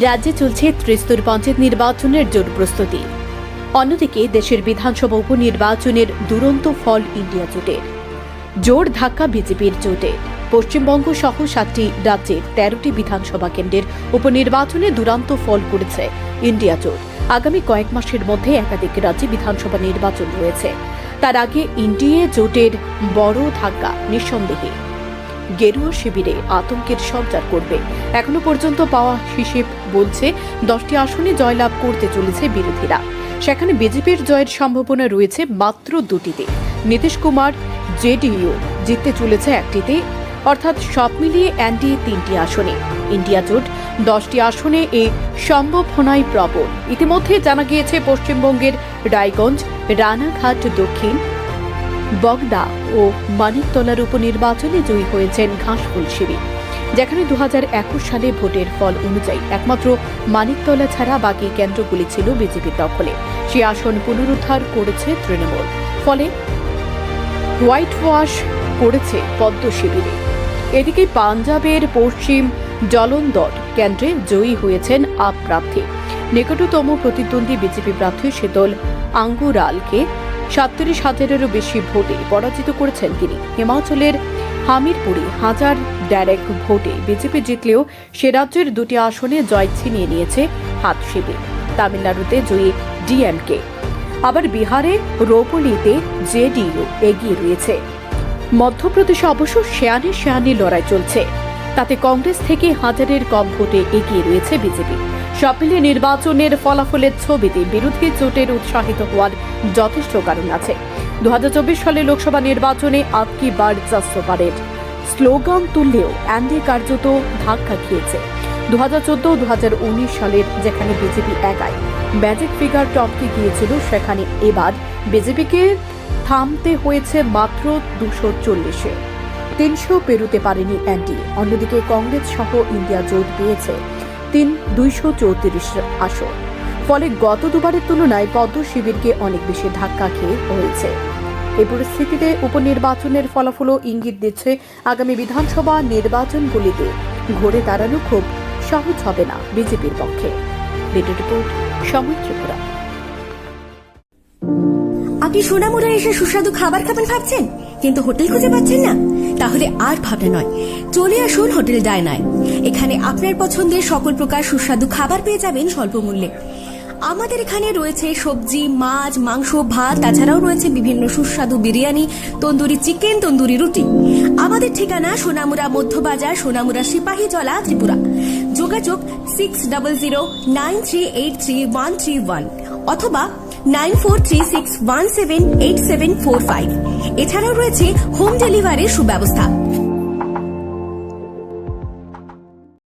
রাজ্যে চলছে ত্রিস্তর পঞ্চায়েত নির্বাচনের জোর প্রস্তুতি। অন্যদিকে দেশের বিধানসভা উপনির্বাচনের দুরন্ত ফল ইন্ডিয়া জোটের। জোর ধাক্কা বিজেপির জোটে। পশ্চিমবঙ্গ সহ 7টি রাজ্যের 13টি বিধানসভা কেন্দ্রের উপনির্বাচনে দুরন্ত ফল করেছে ইন্ডিয়া জোট। আগামী কয়েক মাসের মধ্যে একাধিক রাজ্যে বিধানসভা নির্বাচন রয়েছে। তার আগে ইন্ডিয়া জোটের বড় ধাক্কা নিঃসন্দেহে গেরুয়া শিবিরে আতঙ্কের সঞ্চার করবে। এখনো পর্যন্ত পাওয়া হিসেব বলছে 10টি আসনে জয়লাভ করতে চলেছে বিরোধীরা। সেখানে বিজেপির জয়ের সম্ভাবনা রয়েছে মাত্র 2টিতে। নীতিশ কুমার জেডিইউ জিততে চলেছে 1টিতে, অর্থাৎ সব মিলিয়ে এনডিএ 3টি আসনে। ইন্ডিয়া জোট 10টি আসনে এ সম্ভাবনাই প্রবল। ইতিমধ্যে জানা গিয়েছে পশ্চিমবঙ্গের রায়গঞ্জ, রানাঘাট দক্ষিণ, বগদা ও মানিকতলার উপনির্বাচনে জয়ী হয়েছেন ঘাসফুল শিবির, যেখানে 2021 সালে ভোটের ফল অনুযায়ী একমাত্র মানিকতলা ছাড়া বাকি কেন্দ্রগুলি ছিল বিজেপির দখলে। সেই আসন পুনরুদ্ধার করেছে তৃণমূল, ফলে হোয়াইট ওয়াশ করেছে পদ্ম শিবিরে। এদিকে পাঞ্জাবের পশ্চিম জলন্দর কেন্দ্রে জয়ী হয়েছেন আপ প্রার্থী। নিকটতম প্রতিদ্বন্দ্বী বিজেপি প্রার্থী শীতল আঙ্গুরালকে 37,000-এরও বেশি ভোটে পরাজিত করেছেন তিনি। হিমাচলের হামিরপুরে হাজার ডাইরেক ভোটে বিজেপি জিতলেও সে রাজ্যের 2টি আসনে জয় ছিনিয়ে নিয়েছে হাত শিবির। তামিলনাড়ুতে জয়ী ডিএমকে। আবার বিহারে রোপলিতে জেডিইউ এগিয়ে রয়েছে। মধ্যপ্রদেশে অবশ্য শেয়ানে লড়াই চলছে। তাতে কংগ্রেস থেকে 1000-এর কম ভোটে এগিয়ে রয়েছে বিজেপি। সব মিলিয়ে নির্বাচনের ফলাফলের ছবিতে বিরোধী জোটের উৎসাহিত হওয়ার যথেষ্ট কারণ আছে। 2024 সালে লোকসভা নির্বাচনে আপকি বার চারশো পারের স্লোগান তুললেও এনডিএ কার্যত ধাক্কা খেয়েছে। 2014-2019 সালের যেখানে বিজেপি একাই ম্যাজিক ফিগার টপকে গিয়েছিল, সেখানে এবার বিজেপিকে থামতে হয়েছে মাত্র 240-এ। 300 পেরোতে পারেনি এনডিএ। অন্যদিকে কংগ্রেস সহ ইন্ডিয়া জোট পেয়েছে 234 আসন। ফলে গত দুবারের তুলনায় পদ্ম শিবিরকে অনেক বেশি ধাক্কা খেয়ে হয়েছে। এই পরিস্থিতিতে উপনির্বাচনের ফলাফলও ইঙ্গিত দিচ্ছে আগামী বিধানসভা নির্বাচনগুলিতে ঘুরে দাঁড়ানো খুব সহজ হবে না বিজেপির পক্ষে। ভিডিও রিপোর্ট, সময় ত্রিপুরা। আপনি সোনামুড়া এসে সুস্বাদু খাবার খাবেন ভাবছেন, কিন্তু হোটেল খুঁজে পাচ্ছেন না? তাহলে আর ভাবনা নয়, চলে আসুন হোটেল ডায়নায়। এখানে আপনার পছন্দের সকল প্রকার সুস্বাদু খাবার পেয়ে যাবেন স্বল্প মূল্যে। আমাদের এখানে রয়েছে সবজি, মাছ, মাংস, ভাত, তাছাড়াও রয়েছে বিভিন্ন সুস্বাদু বিরিয়ানি, তন্দুরি চিকেন, তন্দুরি রুটি। আমাদের ঠিকানা সোনামুড়া মধ্যবাজার, সোনামুড়া সিপাহীজলা, ত্রিপুরা। যোগাযোগ 600093833131 অথবা 9436178745। এছাড়াও রয়েছে হোম ডেলিভারির সুব্যবস্থা।